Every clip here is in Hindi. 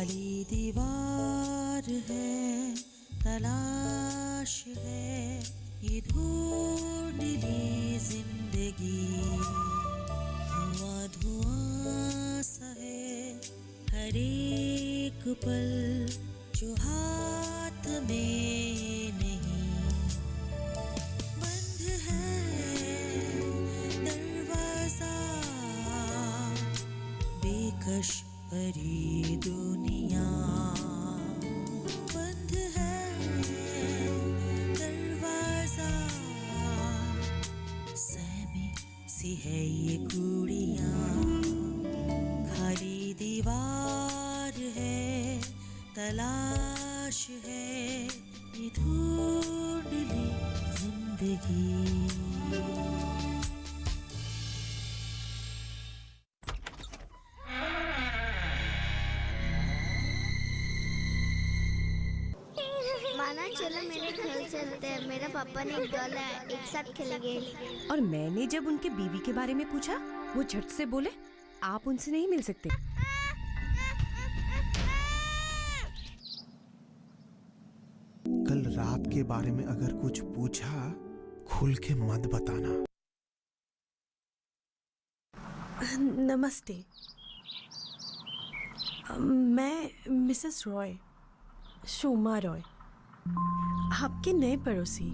खाली दीवार है, तलाश है ये ढूंढली जिंदगी। धुआं धुआं सा है हर एक पल जो हाथ में नहीं। बंद है दरवाजा, बेकश भरी दुनिया। बंद है दरवाजा, सहमी सी है ये कुड़ियाँ। खाली दीवार है, तलाश है ये ढूंढली जिंदगी। माना चलो मेरे घर चलते हैं, मेरा पापा ने एक डॉल है, एक साथ खेलेंगे। और मैंने जब उनके बीवी के बारे में पूछा, वो झट से बोले आप उनसे नहीं मिल सकते। कल रात के बारे में अगर कुछ पूछा, खुल के मत बताना। नमस्ते, मैं मिसेस रॉय, शोमा रॉय, आपके नए पड़ोसी।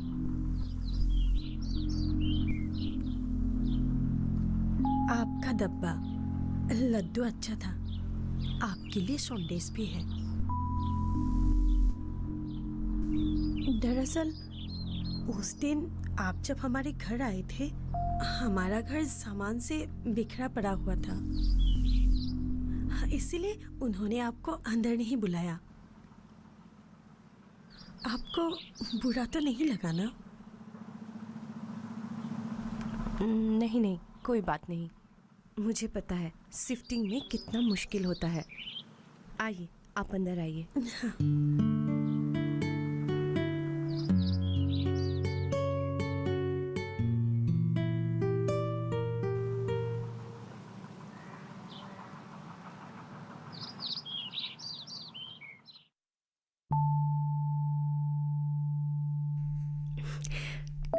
आपका डब्बा लड्डू अच्छा था, आपके लिए सौंडेस भी है। दरअसल उस दिन आप जब हमारे घर आए थे, हमारा घर सामान से बिखरा पड़ा हुआ था, इसीलिए उन्होंने आपको अंदर नहीं बुलाया। आपको बुरा तो नहीं लगा ना? नहीं नहीं, कोई बात नहीं। मुझे पता है शिफ्टिंग में कितना मुश्किल होता है। आइए, आप अंदर आइए।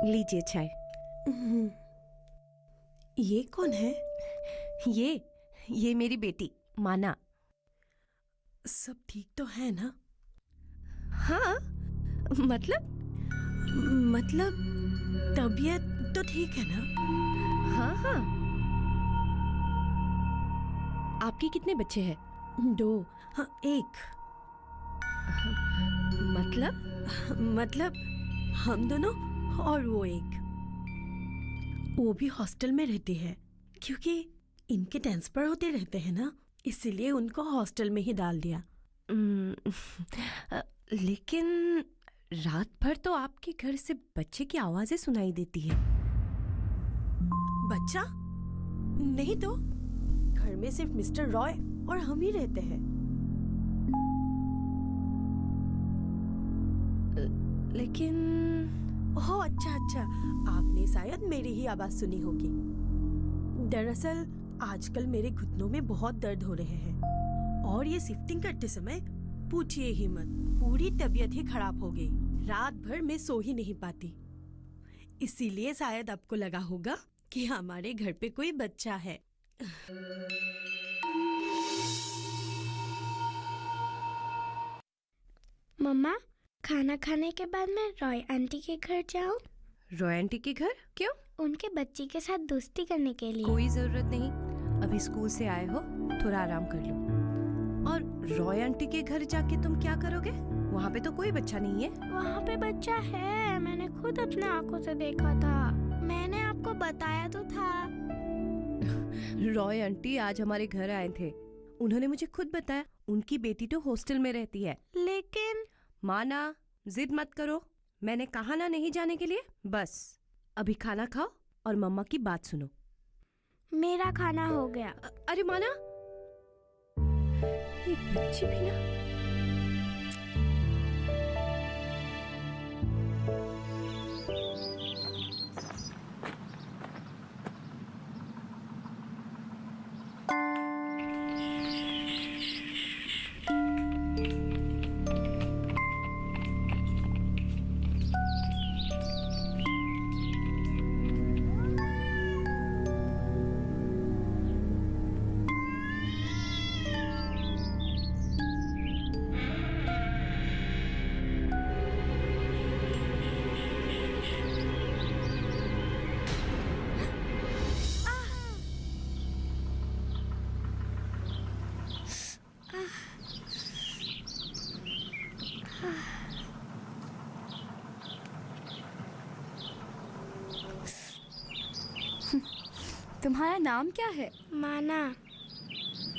लीजिए चाय। ये कौन है? ये मेरी बेटी माना। सब ठीक तो है ना? हाँ, मतलब तबीयत तो ठीक है ना? हाँ हाँ। आपके कितने बच्चे हैं? 2, हाँ 1। मतलब हम दोनों और वो 1। वो भी हॉस्टल में रहती है, क्योंकि इनके ट्रांसफर होते रहते हैं ना, इसीलिए उनको हॉस्टल में ही डाल दिया। लेकिन रात भर तो आपके घर से बच्चे की आवाजें सुनाई देती है। बच्चा? नहीं तो, घर में सिर्फ मिस्टर रॉय और हम ही रहते हैं। लेकिन ओह अच्छा, आपने शायद मेरी ही आवाज सुनी होगी। दरअसल आजकल मेरे घुटनों में बहुत दर्द हो रहे हैं, और ये शिफ्टिंग करते समय पूछिए ही मत, पूरी तबीयत ही खराब हो गई। रात भर मैं सो ही नहीं पाती, इसीलिए शायद आपको लगा होगा कि हमारे घर पे कोई बच्चा है। मम्मा, खाना खाने के बाद मैं रॉय आंटी के घर जाऊं? रॉय आंटी के घर क्यों? उनके बच्ची के साथ दोस्ती करने के लिए। कोई जरूरत नहीं, अभी स्कूल से आए हो, थोड़ा आराम कर लो। और रॉय आंटी के घर जाके तुम क्या करोगे? वहाँ पे तो कोई बच्चा नहीं है। वहाँ पे बच्चा है, मैंने खुद अपने आंखों से देखा था। मैंने आपको बताया तो था। रॉय आंटी आज हमारे घर आए थे, उन्होंने मुझे खुद बताया उनकी बेटी तो हॉस्टल में रहती है। लेकिन माना, जिद मत करो, मैंने कहा ना नहीं जाने के लिए। बस अभी खाना खाओ और मम्मा की बात सुनो। मेरा खाना हो गया। अरे माना, ये बच्ची भी ना। तुम्हारा नाम क्या है? माना।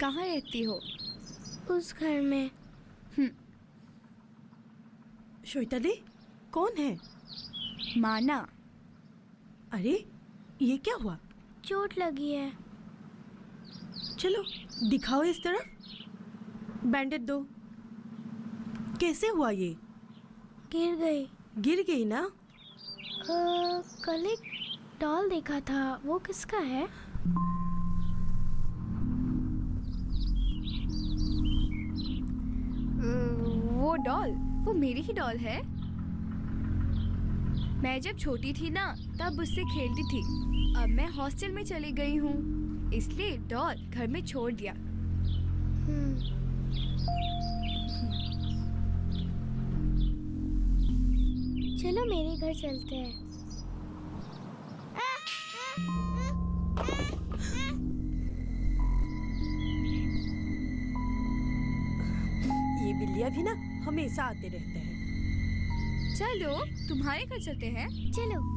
कहाँ रहती हो? उस घर में। श्वेता दी, कौन है? माना। अरे ये क्या हुआ? चोट लगी है। चलो दिखाओ इस तरफ। बैंडेज दो। कैसे हुआ ये? गिर गई। गिर गई ना? कल एक डॉल देखा था, वो किसका है? वो डॉल, वो मेरी ही डॉल है। मैं जब छोटी थी ना तब उससे खेलती थी। अब मैं हॉस्टल में चली गई हूँ, इसलिए डॉल घर में छोड़ दिया। चलो मेरे घर चलते हैं। ये बिल्लियाँ भी ना हमेशा आते रहते हैं। चलो तुम्हारे घर चलते हैं। चलो।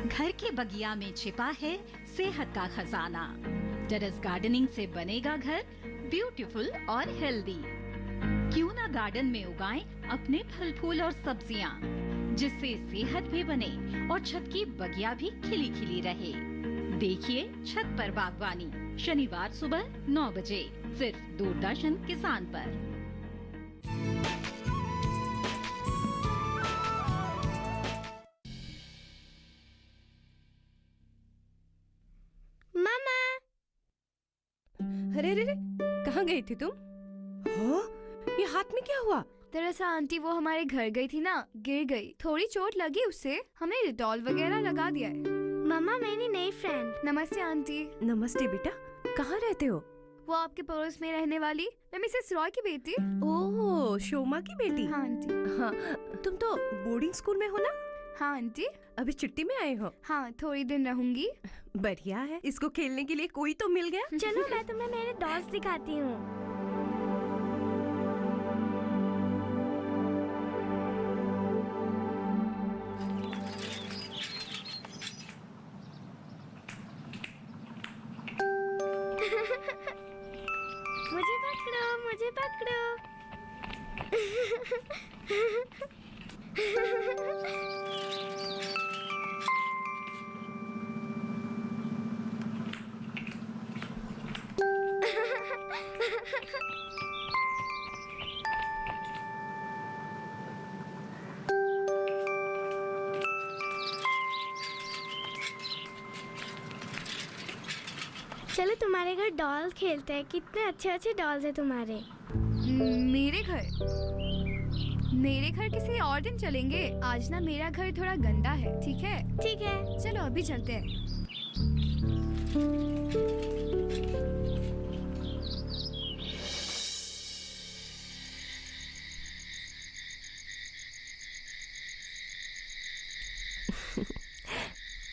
घर के बगिया में छिपा है सेहत का खजाना। टेरेस गार्डनिंग से बनेगा घर ब्यूटीफुल और हेल्दी। क्यों ना गार्डन में उगाएं अपने फल फूल और सब्जियां, जिससे सेहत भी बने और छत की बगिया भी खिली खिली रहे। देखिए छत पर बागवानी, शनिवार सुबह 9 बजे सिर्फ दूरदर्शन किसान पर। मामा। अरे अरे, कहाँ गई थी तुम? हाँ, ये हाथ में क्या हुआ? दरअसल आंटी वो हमारे घर गई थी ना, गिर गई, थोड़ी चोट लगी उसे, हमने डिटॉल वगैरह लगा दिया है। मामा मेरी नई फ्रेंड। नमस्ते आंटी। नमस्ते बेटा, कहाँ रहते हो? वो आपके पड़ोस में रहने वाली, मैं मिसेस रॉय की बेटी। ओह, शोमा की बेटी। हाँ आंटी। हाँ, तुम तो बोर्डिंग स्कूल में हो ना? हाँ आंटी। अभी छुट्टी में आए हो? हाँ, थोड़ी दिन रहूंगी। बढ़िया है, इसको खेलने के लिए कोई तो मिल गया। चलो मैं तुम्हें मेरे डॉल्स दिखाती हूँ। मुझे पकड़ो, मुझे पकड़ो। चलो तुम्हारे घर डॉल खेलते हैं। कितने अच्छे अच्छे डॉल्स हैं तुम्हारे। मेरे घर किसी और दिन चलेंगे। आज ना मेरा घर थोड़ा गंदा है, ठीक है? ठीक है। चलो अभी चलते हैं।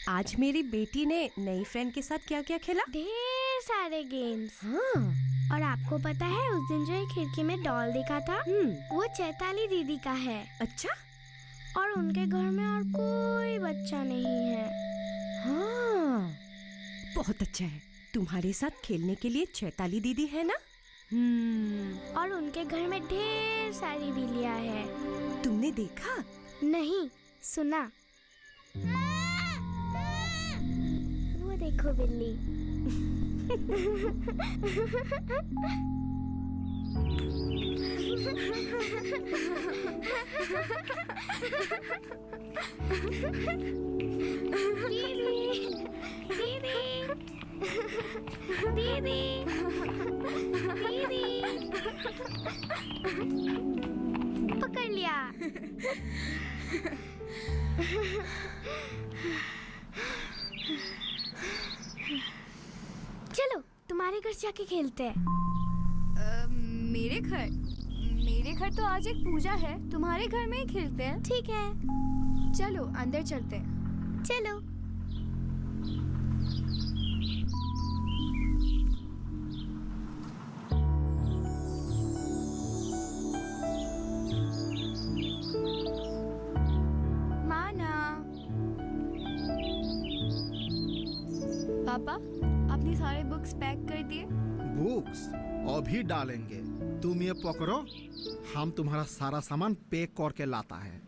आज मेरी बेटी ने नई फ्रेंड के साथ क्या क्या खेला? ढेर सारे गेम्स। हाँ। और आपको पता है उस दिन जो एक खिड़की में डॉल देखा था, वो चैताली दीदी का है। अच्छा। और उनके घर में और कोई बच्चा नहीं है। हाँ, बहुत अच्छा है। तुम्हारे साथ खेलने के लिए चैताली दीदी है ना? और उनके घर में ढेर सारी बिल्लियाँ हैं। तुमने देखा? नहीं, सुना। वो देखो बिल्ली। दीदी, पकड़ लिया। चलो तुम्हारे घर जाके खेलते हैं। मेरे घर आखिर तो आज एक पूजा है, तुम्हारे घर में ही खेलते हैं। ठीक है, चलो अंदर चलते हैं। चलो। माना। पापा, अपनी सारे बुक्स पैक कर दिए? बुक्स अभी डालेंगे, तुम ये पकड़ो, हम तुम्हारा सारा सामान पैक करके लाता है।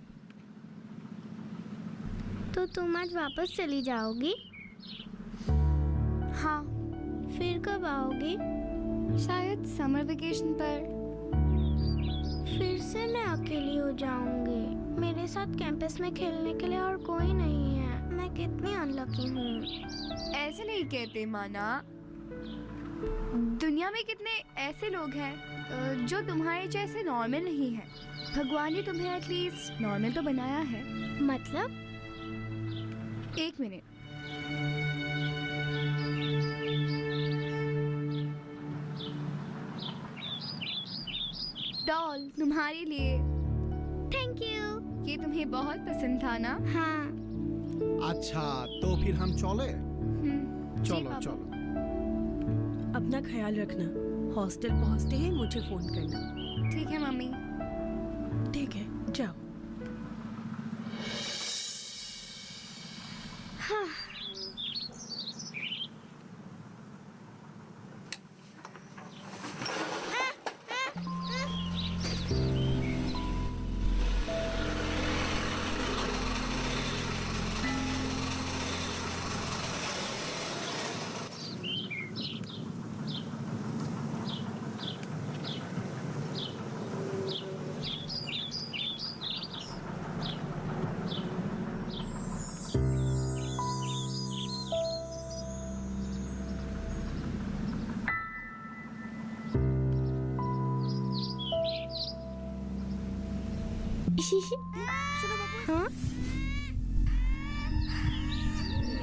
तो तुम आज वापस चली जाओगी? हाँ। फिर कब आओगी? शायद समर वेकेशन पर। फिर से मैं अकेली हो जाऊंगी। मेरे साथ कैंपस में खेलने के लिए और कोई नहीं है। मैं कितनी अनलकी हूँ। ऐसे नहीं कहते माना। दुनिया में कितने ऐसे लोग हैं जो तुम्हारे जैसे नॉर्मल नहीं हैं। भगवान ने तुम्हें एटलीस्ट नॉर्मल तो बनाया है। मतलब? एक मिनट। डॉल तुम्हारे लिए। Thank you. ये तुम्हें बहुत पसंद था ना? हाँ। अच्छा, तो फिर हम चले? जी चलो पापा। चलो। अपना ख्याल रखना। हॉस्टल पहुंचते ही मुझे फोन करना। ठीक है मम्मी। ठीक है, जाओ। हाँ?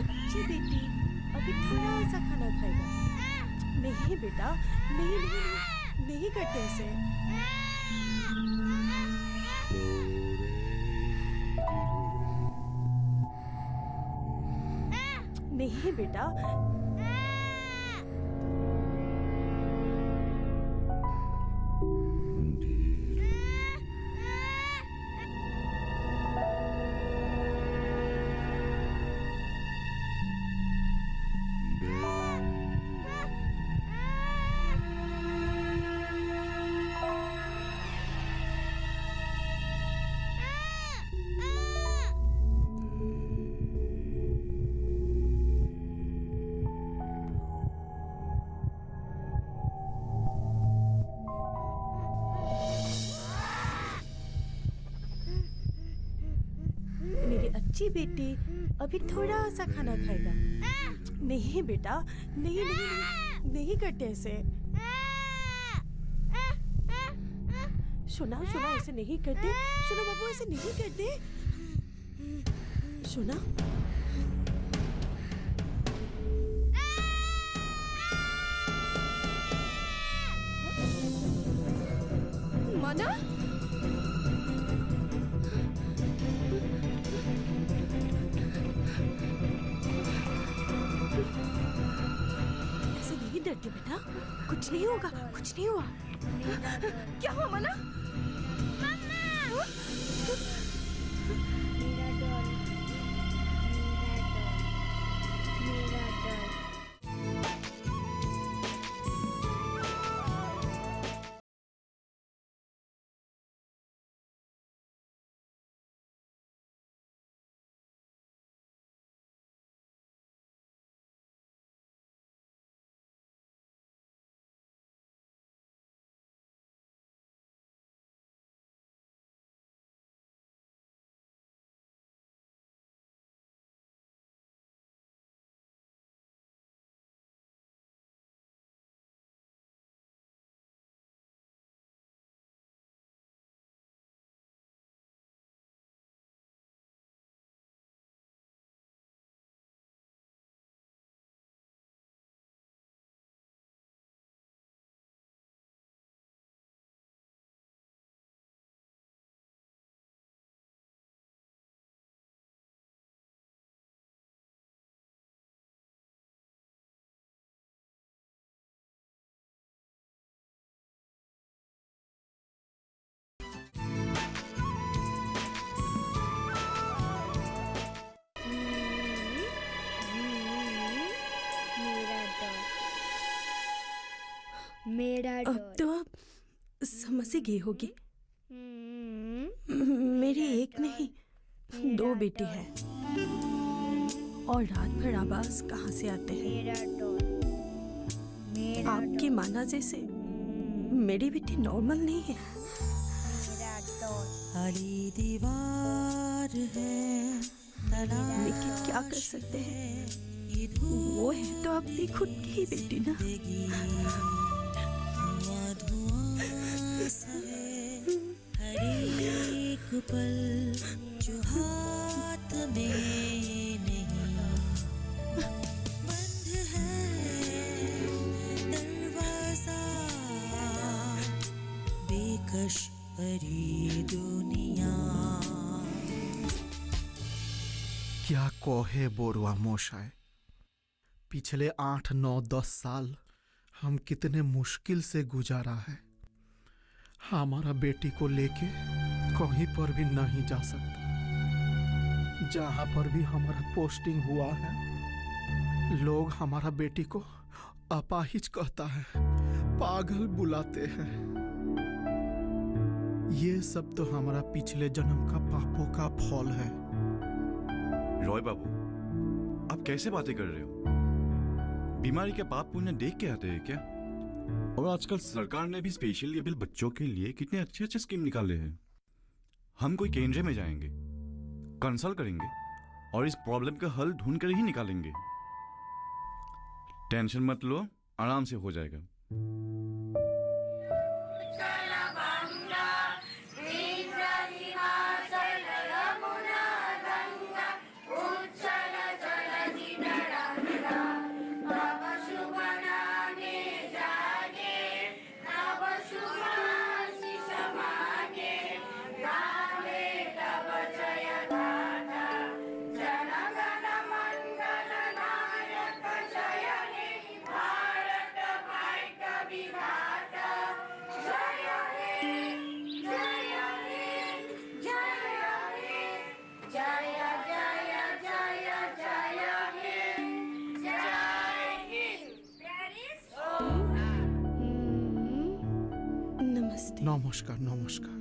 अच्छी बेटी, अभी थोड़ा सा खाना खाएगा। नहीं बेटा, नहीं नहीं नहीं, नहीं करते ऐसे। नहीं बेटा। मेरी अच्छी बेटी, अभी थोड़ा सा खाना खाएगा। नहीं बेटा, नहीं नहीं नहीं, नहीं करते ऐसे। सुना सुना, ऐसे नहीं करते। सुनो बाबू, ऐसे नहीं करते। सुना। माना। ऐसे नहीं डरते बेटा, कुछ नहीं होगा, कुछ नहीं हुआ। क्या हुआ माना? समझ ही गई होगी। मेरी एक नहीं 2 बेटी है और रात भर आवाज कहाँ से आते हैं। आपकी माना जैसे मेरी बेटी नॉर्मल नहीं है। खाली दीवार है, लेकिन क्या कर सकते हैं, वो है तो अपनी खुद की ही बेटी ना। धुआं सा है हर एक पल जो हाथ में नहीं। बंद है दरवाजा, बेकश भरी दुनिया। क्या कोहे बोरुआ मोशाय, पिछले 8, 9, 10 साल हम कितने मुश्किल से गुजारा है। हमारा बेटी को लेके कहीं पर भी नहीं जा सकता। जहां पर भी हमारा पोस्टिंग हुआ है, लोग हमारा बेटी को अपाहिज कहता है, पागल बुलाते हैं। ये सब तो हमारा पिछले जन्म का पापों का फल है। रॉय बाबू, आप कैसे बातें कर रहे हो? बीमारी के पाप पुण्य देख के आते हैं क्या? और आजकल सरकार ने भी स्पेशल एबल बच्चों के लिए कितने अच्छे अच्छे स्कीम निकाले हैं। हम कोई केंद्र में जाएंगे, कंसल्ट करेंगे और इस प्रॉब्लम का हल ढूंढ कर ही निकालेंगे। टेंशन मत लो, आराम से हो जाएगा। नमस्ते। नमस्कार नमस्कार।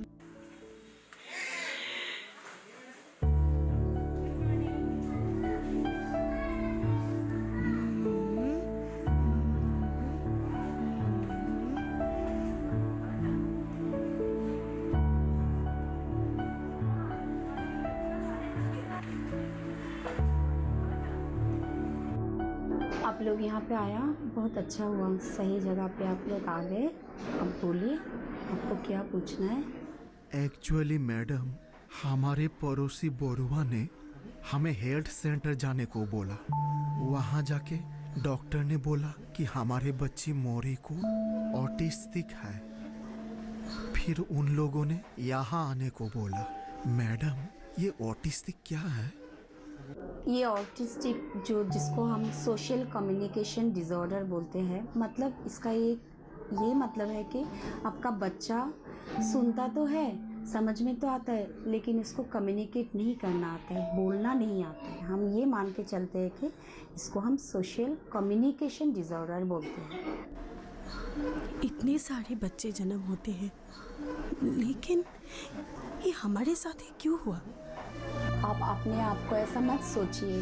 आप लोग यहाँ पे आया, बहुत अच्छा हुआ। सही जगह पे आप लोग आ गए। अब बोलिए, आपको क्या पूछना है? एक्चुअली मैडम, हमारे पड़ोसी बोरुआ ने हमें हेल्थ सेंटर जाने को बोला। वहाँ जाके डॉक्टर ने बोला कि हमारे बच्ची मोरी को ऑटिस्टिक है। फिर उन लोगों ने यहाँ आने को बोला। मैडम, ये ऑटिस्टिक क्या है? ये ऑटिस्टिक जिसको हम सोशल कम्युनिकेशन डिसऑर्डर बोलते हैं, मतलब इसका ये मतलब है कि आपका बच्चा सुनता तो है, समझ में तो आता है, लेकिन इसको कम्युनिकेट नहीं करना आता है, बोलना नहीं आता है। हम ये मान के चलते हैं कि इसको हम सोशल कम्युनिकेशन डिसऑर्डर बोलते हैं। इतने सारे बच्चे जन्म होते हैं, लेकिन ये हमारे साथ ही क्यों हुआ? आप अपने आप को ऐसा मत सोचिए।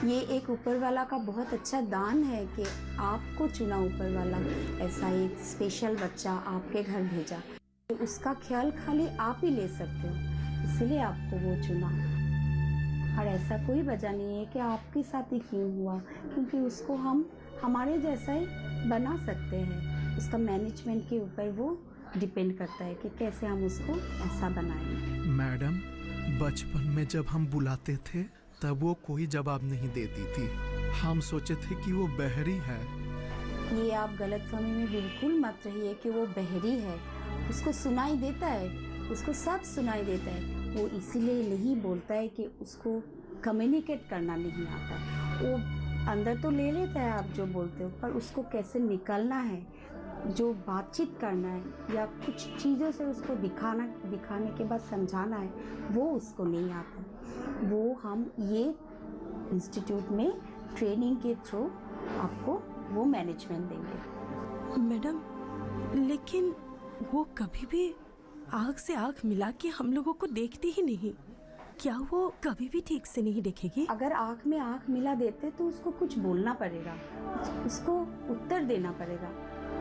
ये एक ऊपर वाला का बहुत अच्छा दान है कि आपको चुना ऊपर वाला, ऐसा एक स्पेशल बच्चा आपके घर भेजा। उसका ख्याल खाली आप ही ले सकते हो, इसलिए आपको वो चुना। और ऐसा कोई वजह नहीं है कि आपके साथ ही क्यों हुआ, क्योंकि उसको हम हमारे जैसा ही बना सकते हैं। उसका मैनेजमेंट के ऊपर वो डिपेंड करता है कि कैसे हम उसको ऐसा बनाएं। मैडम, बचपन में जब हम बुलाते थे तब वो कोई जवाब नहीं देती थी। हम सोचे थे कि वो बहरी है। ये आप गलतफहमी में बिल्कुल मत रहिए कि वो बहरी है। उसको सुनाई देता है, उसको सब सुनाई देता है। वो इसीलिए नहीं बोलता है कि उसको कम्युनिकेट करना नहीं आता। वो अंदर तो ले लेता है आप जो बोलते हो, पर उसको कैसे निकलना है, जो बातचीत करना है या कुछ चीज़ों से उसको दिखाने के बाद समझाना है, वो उसको नहीं आता। वो हम ये इंस्टीट्यूट में ट्रेनिंग के थ्रू आपको वो मैनेजमेंट देंगे। मैडम, लेकिन वो कभी भी आँख से आँख मिला के हम लोगों को देखती ही नहीं। क्या वो कभी भी ठीक से नहीं देखेगी? अगर आँख में आँख मिला देते तो उसको कुछ बोलना पड़ेगा, उसको उत्तर देना पड़ेगा।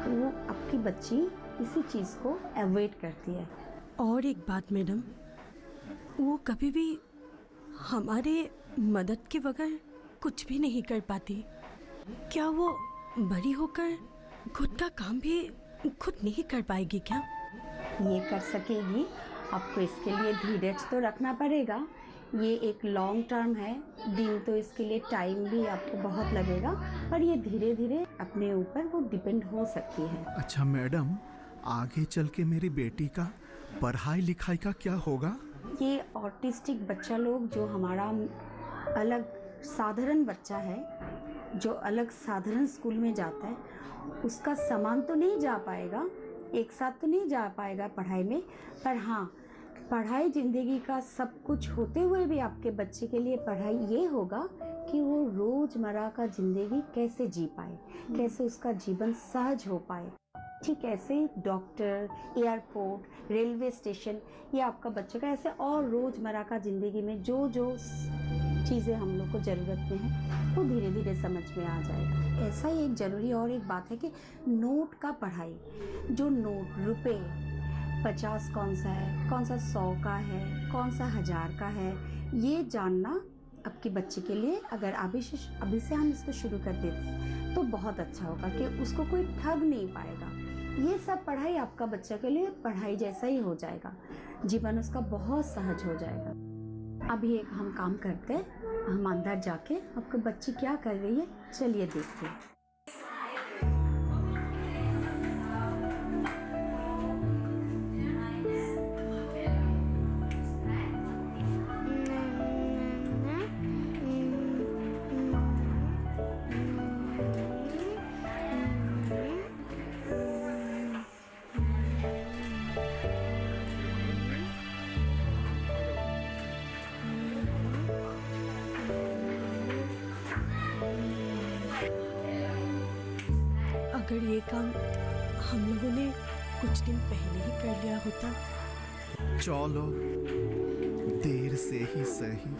तो वो आपकी बच्ची इसी चीज़ को अवॉइड करती है। और एक बात मैडम, वो कभी भी हमारे मदद के बगैर कुछ भी नहीं कर पाती। क्या वो बड़ी होकर खुद का काम भी खुद नहीं कर पाएगी क्या? ये कर सकेगी। आपको इसके लिए धीरज तो रखना पड़ेगा। ये एक लॉन्ग टर्म है, दिन तो इसके लिए टाइम भी आपको बहुत लगेगा, पर ये धीरे धीरे अपने ऊपर वो डिपेंड हो सकती है। अच्छा मैडम, आगे चल के मेरी बेटी का पढ़ाई लिखाई का क्या होगा? ये ऑटिस्टिक बच्चा लोग जो हमारा अलग साधारण बच्चा है, जो अलग साधारण स्कूल में जाता है, उसका सामान तो नहीं जा पाएगा, एक साथ तो नहीं जा पाएगा पढ़ाई में, पर हाँ पढ़ाई ज़िंदगी का सब कुछ होते हुए भी आपके बच्चे के लिए पढ़ाई ये होगा कि वो रोज़मर्रा का ज़िंदगी कैसे जी पाए, कैसे उसका जीवन सहज हो पाए। ठीक ऐसे डॉक्टर, एयरपोर्ट, रेलवे स्टेशन, ये आपका बच्चे का ऐसे और रोज़मर्रा का ज़िंदगी में जो जो चीज़ें हम लोग को ज़रूरत में है वो धीरे धीरे समझ में आ जाएगा। ऐसा ही एक ज़रूरी और एक बात है कि नोट का पढ़ाई, जो नोट रुपए 50 कौन सा है, कौन सा 100 का है, कौन सा 1000 का है, ये जानना आपके बच्चे के लिए अगर अभी से हम इसको शुरू कर देते हैं तो बहुत अच्छा होगा कि उसको कोई ठग नहीं पाएगा। ये सब पढ़ाई आपका बच्चा के लिए पढ़ाई जैसा ही हो जाएगा, जीवन उसका बहुत सहज हो जाएगा। अभी एक हम काम करते हैं, हम अंदर जाके आपकी बच्ची क्या कर रही है चलिए देखते हैं। अगर ये काम हम लोगों ने कुछ दिन पहले ही कर लिया होता। चलो, देर से ही सही